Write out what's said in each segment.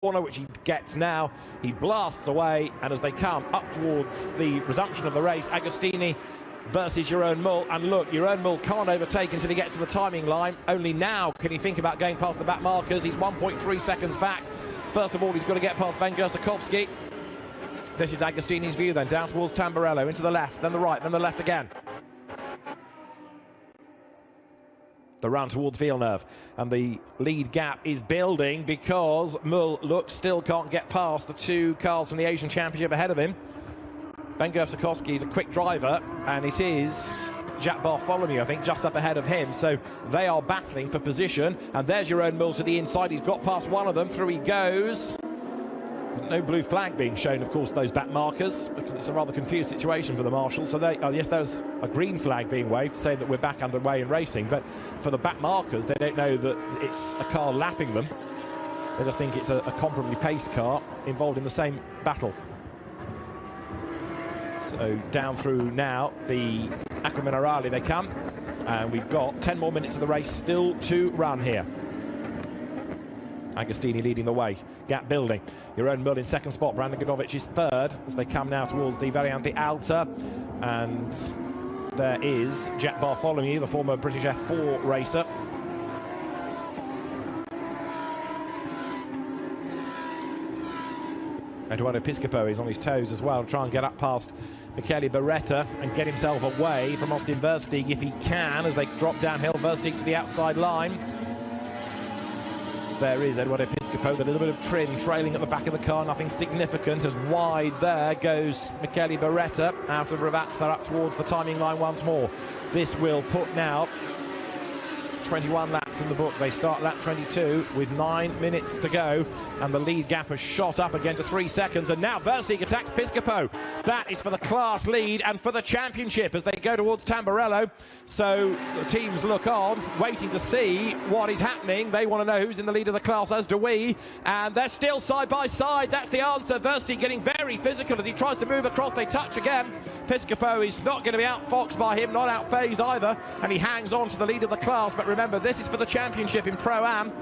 corner, which he gets now. He blasts away, and as they come up towards the resumption of the race, Agostini versus Jeroen Mul. And look, Jeroen Mul can't overtake until he gets to the timing line. Only now can he think about going past the back markers. He's 1.3 seconds back. First of all, he's got to get past Ben Gersikovsky. This is Agostini's view then, down towards Tamburello, into the left, then the right, then the left again. The run towards Villeneuve, and the lead gap is building because Mul, look, still can't get past the two cars from the Asian Championship ahead of him. Ben Gersikovsky is a quick driver, and it is Jack Bartholomew, I think, just up ahead of him. So they are battling for position, and there's Jeroen Mul to the inside. He's got past one of them, through he goes. There's no blue flag being shown, of course, those back markers, because it's a rather confused situation for the marshals. So they, yes, there's a green flag being waved to say that we're back underway in racing, but for the back markers, they don't know that it's a car lapping them. They just think it's a comparably paced car involved in the same battle. So down through now the Acqua Minerale they come, and we've got 10 more minutes of the race still to run here. Agostini leading the way, gap building. Jeroen Mul in second spot, Brandon Godovic is third as they come now towards the Variante Alta, and there is Jack Bartholomew, the former British F4 racer. Eduardo Piscopo is on his toes as well, to try and get up past Michele Beretta and get himself away from Austin Versteeg if he can, as they drop downhill. Versteeg to the outside line. There is Eduardo Piscopo, with a little bit of trim trailing at the back of the car, nothing significant. As wide there goes Michele Beretta out of Ravazza up towards the timing line once more. This will put now 21 laps in the book. They start lap 22 with 9 minutes to go, and the lead gap has shot up again to 3 seconds, and now Versteeg attacks Piscopo. That is for the class lead and for the championship as they go towards Tamburello. So the teams look on, waiting to see what is happening. They want to know who's in the lead of the class, as do we, and they're still side by side. That's the answer. Versteeg getting very physical as he tries to move across. They touch again. Piscopo is not going to be outfoxed by him, not outphased either, and he hangs on to the lead of the class. But remember, this is for the championship in Pro-Am,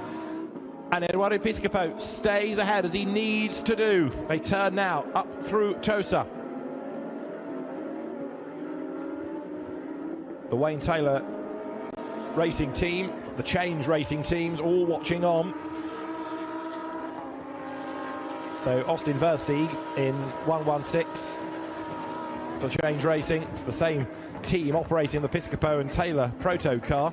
and Eduardo Piscopo stays ahead as he needs to do. They turn now up through Tosa. The Wayne Taylor racing team, the Change racing teams, all watching on. So Austin Versteeg in 116 for Change Racing. It's the same team operating the Piscopo and Taylor proto car.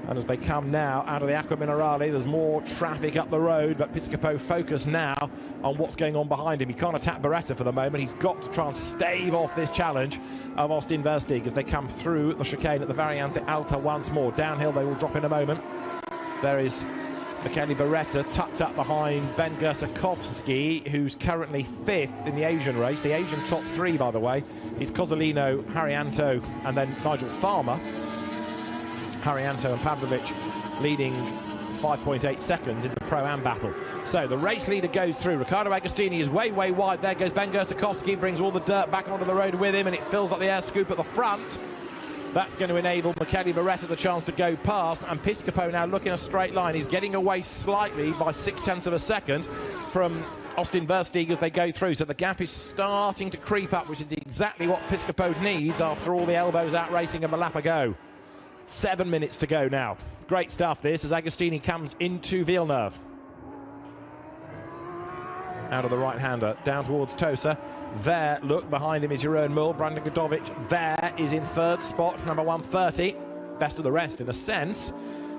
And as they come now out of the Acqua Minerale, there's more traffic up the road, but Piscopo focused now on what's going on behind him. He can't attack Beretta for the moment. He's got to try and stave off this challenge of Austin Versteeg as they come through the chicane at the Variante Alta once more. Downhill they will drop in a moment. There is Michele Beretta tucked up behind Ben Gersikovsky, who's currently 5th in the Asian race. The Asian top 3, by the way, is Cozzolino, Haryanto, and then Nigel Farmer. Haryanto and Pavlovic leading 5.8 seconds in the Pro-Am battle. So the race leader goes through. Riccardo Agostini is way, way wide. There goes Ben Gersikovsky, brings all the dirt back onto the road with him, and it fills up the air scoop at the front. That's going to enable Michele Beretta the chance to go past, and Piscopo now looking a straight line. He's getting away slightly by 0.6 of a second from Austin Versteeg as they go through. So the gap is starting to creep up, which is exactly what Piscopo needs after all the elbows out racing and a lap ago. 7 minutes to go now. Great stuff this as Agostini comes into Villeneuve. Out of the right-hander, down towards Tosa. There, look, behind him is Jeroen Mul. Brandon Godovic there is in 3rd spot, number 130. Best of the rest in a sense.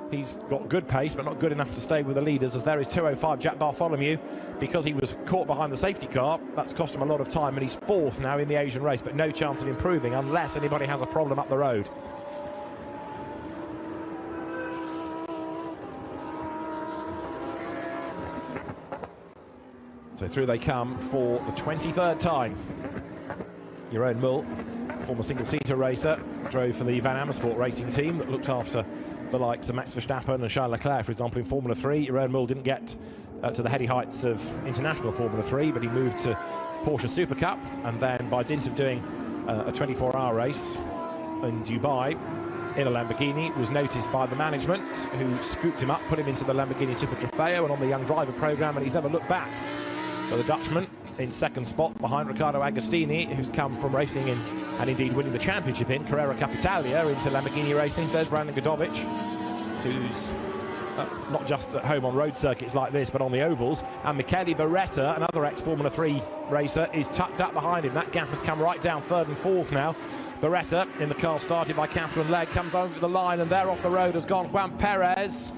He's got good pace, but not good enough to stay with the leaders, as there is 205 Jack Bartholomew. Because he was caught behind the safety car, that's cost him a lot of time, and he's 4th now in the Asian race, but no chance of improving unless anybody has a problem up the road. So through they come for the 23rd time. Jeroen Mul, former single-seater racer, drove for the Van Amersfoort racing team that looked after the likes of Max Verstappen and Charles Leclerc, for example, in Formula 3. Jeroen Mul didn't get to the heady heights of international Formula 3, but he moved to Porsche Super Cup, and then by dint of doing a 24-hour race in Dubai, in a Lamborghini, was noticed by the management, who scooped him up, put him into the Lamborghini Super Trofeo and on the Young Driver programme, and he's never looked back. So the Dutchman in second spot behind Riccardo Agostini, who's come from racing in, and indeed winning the championship in Carrera Capitalia, into Lamborghini racing. There's Brandon Godovic, who's not just at home on road circuits like this, but on the ovals. And Michele Beretta, another ex-Formula 3 racer, is tucked up behind him. That gap has come right down third and fourth now. Beretta, in the car started by Catherine Legg, comes over the line, and there off the road has gone Juan Perez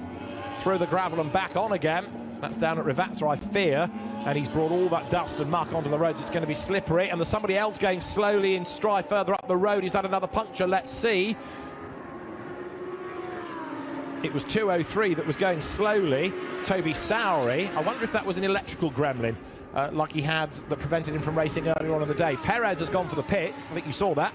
through the gravel and back on again. That's down at Rivazza, I fear, and he's brought all that dust and muck onto the roads. It's going to be slippery, and there's somebody else going slowly in stride further up the road. Is that another puncture? Let's see. It was 203 that was going slowly. Toby Sowery. I wonder if that was an electrical gremlin, like he had, that prevented him from racing earlier on in the day. Perez has gone for the pits. I think you saw that.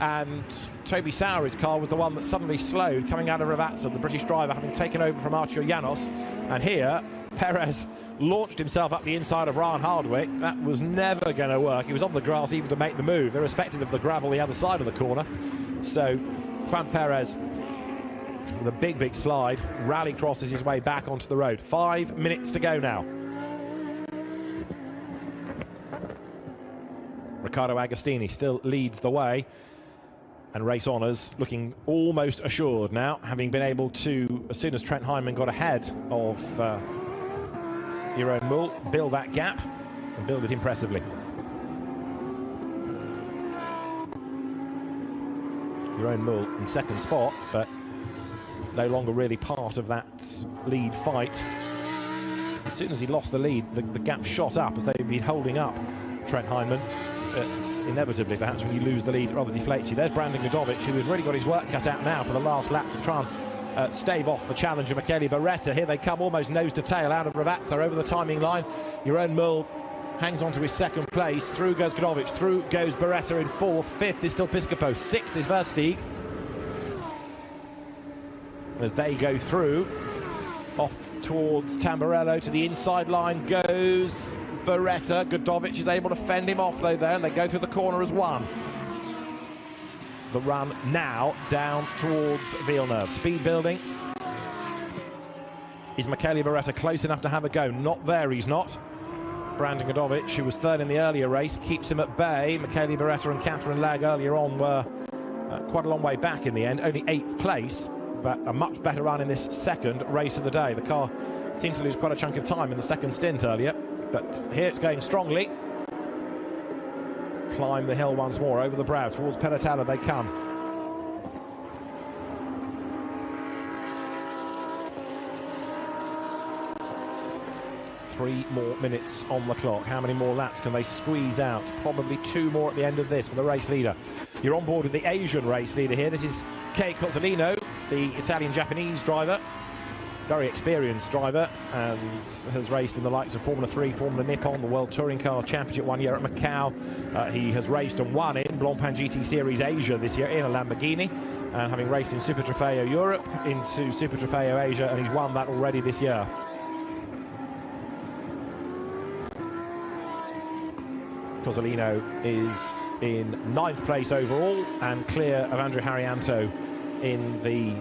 And Toby Sowery's car was the one that suddenly slowed, coming out of Rivazza, the British driver having taken over from Arturo Llanos. And here, Perez launched himself up the inside of Ryan Hardwick. That was never going to work. He was on the grass even to make the move, irrespective of the gravel the other side of the corner. So Juan Perez, with a big slide, rally crosses his way back onto the road. 5 minutes to go now. Riccardo Agostini still leads the way, and race honours looking almost assured now, having been able to, as soon as Trent Hyman got ahead of Jeroen Mul, build that gap and build it impressively. Jeroen Mul in second spot, but no longer really part of that lead fight. As soon as he lost the lead, the gap shot up as they'd been holding up Trent Hyman. But inevitably, perhaps when you lose the lead, it rather deflates you. There's Brandon Godovic, who has really got his work cut out now for the last lap to try and stave off the challenger Michele Beretta. Here they come, almost nose to tail out of Rivazza over the timing line. Jeroen Mul hangs on to his second place. Through goes Godovic, through goes Beretta in fourth. Fifth is still Piscopo, sixth is Versteeg. As they go through, off towards Tamburello, to the inside line goes Beretta. Godovic is able to fend him off though there, and they go through the corner as one. The run now down towards Villeneuve. Speed building. Is Michele Beretta close enough to have a go? Not there, he's not. Brandon Godovic, who was third in the earlier race, keeps him at bay. Michele Beretta and Catherine Legg earlier on were quite a long way back in the end, only 8th place, but a much better run in this second race of the day. The car seemed to lose quite a chunk of time in the second stint earlier, but here it's going strongly. Climb the hill once more, over the brow, towards Pelotella they come. Three more minutes on the clock. How many more laps can they squeeze out? Probably 2 more at the end of this for the race leader. You're on board with the Asian race leader here. This is Kei Cozzolino, the Italian-Japanese driver. Very experienced driver, and has raced in the likes of Formula 3, Formula Nippon, the World Touring Car Championship 1 year at Macau. He has raced and won in Blancpain GT Series Asia this year in a Lamborghini, having raced in Super Trofeo Europe into Super Trofeo Asia, and he's won that already this year. Cozzolino is in 9th place overall and clear of Andrew Harrianto in the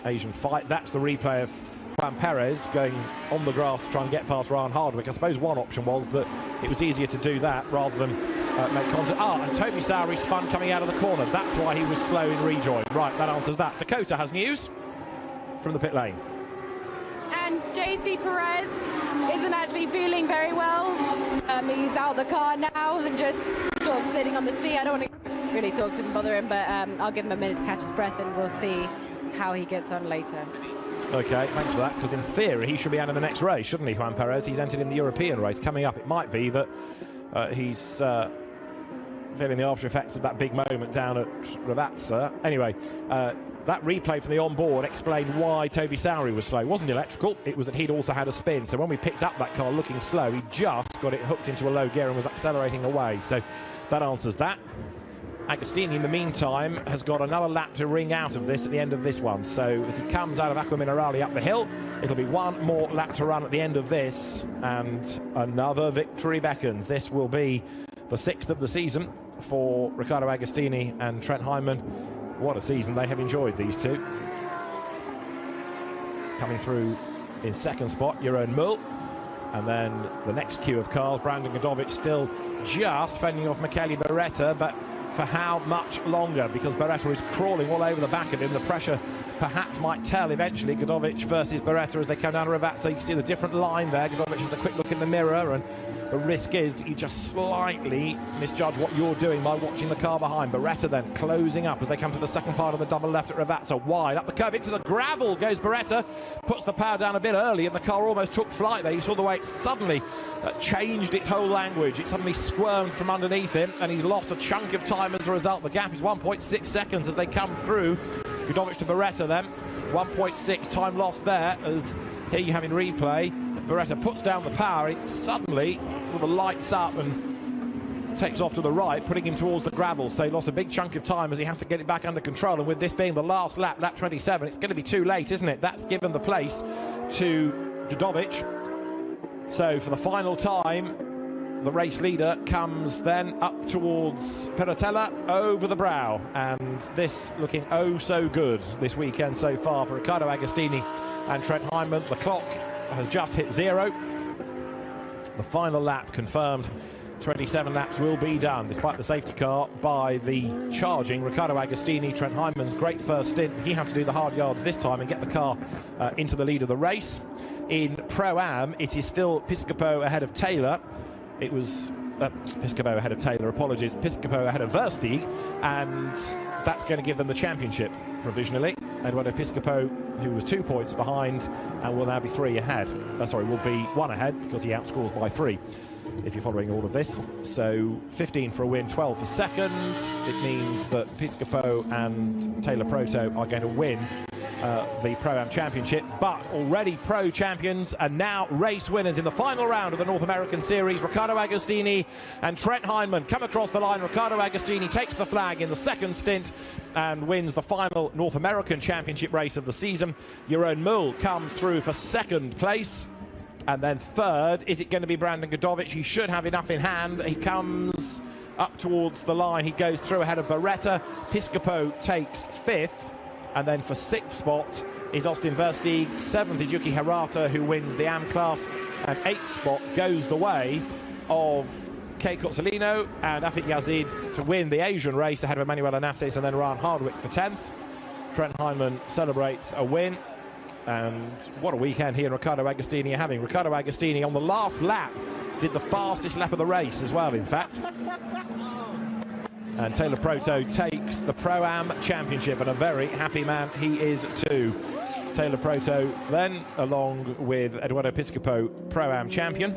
Asian fight. That's the replay of Juan Perez going on the grass to try and get past Ryan Hardwick. I suppose one option was that it was easier to do that rather than make contact. And Toby Sowery spun coming out of the corner. That's why he was slow in rejoin. Right, that answers that. Dakota has news from the pit lane. And JC Perez isn't actually feeling very well. He's out of the car now and just sort of sitting on the seat. I don't want to really talk to him and bother him, but I'll give him a minute to catch his breath and we'll see how he gets on later. Okay, thanks for that, because in theory he should be out in the next race, shouldn't he, Juan Perez? He's entered in the European race coming up. It might be that he's feeling the after effects of that big moment down at Rivazza. Anyway, that replay from the on-board explained why Toby Sowery was slow. It wasn't electrical, it was that he'd also had a spin. So when we picked up that car looking slow, he just got it hooked into a low gear and was accelerating away. So that answers that. Agostini, in the meantime, has got another lap to ring out of this at the end of this one. So as he comes out of Acqua Minerale up the hill, it'll be one more lap to run at the end of this, and another victory beckons. This will be the 6th of the season for Riccardo Agostini and Trent Hyman. what a season they have enjoyed, these two. Coming through in second spot, Jeroen Mul. And then the next queue of cars, Brandon Godovic still just fending off Michele Beretta, but for how much longer? Because Beretta is crawling all over the back of him. The pressure perhaps might tell eventually. Godovic versus Beretta as they come down to Ravazza. You can see the different line there. Godovic has a quick look in the mirror, and the risk is that you just slightly misjudge what you're doing by watching the car behind. Beretta then closing up as they come to the second part of the double left at Ravazza. Wide up the curb into the gravel goes Beretta. Puts the power down a bit early, and the car almost took flight there. You saw the way it suddenly changed its whole language. It suddenly squirmed from underneath him, and he's lost a chunk of time as a result. The gap is 1.6 seconds as they come through. Godovic to Beretta then. 1.6 time lost there, as here you have in replay. Beretta puts down the power. It suddenly lights up and takes off to the right, putting him towards the gravel. So he lost a big chunk of time as he has to get it back under control. And with this being the last lap, lap 27, it's going to be too late, isn't it? That's given the place to Godovic. So for the final time, the race leader comes then up towards Perotella over the brow, and this looking oh so good this weekend so far for Riccardo Agostini and Trent Hyndman. The clock has just hit 0. The final lap confirmed. 27 laps will be done despite the safety car by the charging Riccardo Agostini. Trent Hyndman's great first stint. He had to do the hard yards this time and get the car into the lead of the race. In Pro-Am, it is still Piscopo ahead of Taylor. It was Piscopo ahead of Taylor, apologies. Piscopo ahead of Versteeg, and that's going to give them the championship provisionally. Eduardo Piscopo, who was 2 points behind, and will now be 3 ahead. Will be 1 ahead because he outscores by 3, if you're following all of this. So 15 for a win, 12 for second. It means that Piscopo and Taylor Proto are going to win the Pro-Am Championship, but already Pro champions and now race winners in the final round of the North American Series. Riccardo Agostini and Trent Hyndman come across the line. Riccardo Agostini takes the flag in the second stint and wins the final North American Championship race of the season. Jeroen Mul comes through for second place. And then third, is it going to be Brandon Godovic? He should have enough in hand. He comes up towards the line. He goes through ahead of Beretta. Piscopo takes 5th. And then for 6th spot is Austin Versteeg. 7th is Yuki Hirata, who wins the AM class. And 8th spot goes the way of Kei Cozzolino and Afik Yazid to win the Asian race ahead of Emmanuel Onassis and then Ryan Hardwick for 10th. Trent Hyndman celebrates a win. And what a weekend he and Riccardo Agostini are having. Riccardo Agostini on the last lap did the fastest lap of the race as well, in fact. And Taylor Proto takes the Pro-Am Championship, and a very happy man he is too. Taylor Proto then, along with Eduardo Piscopo, Pro-Am champion.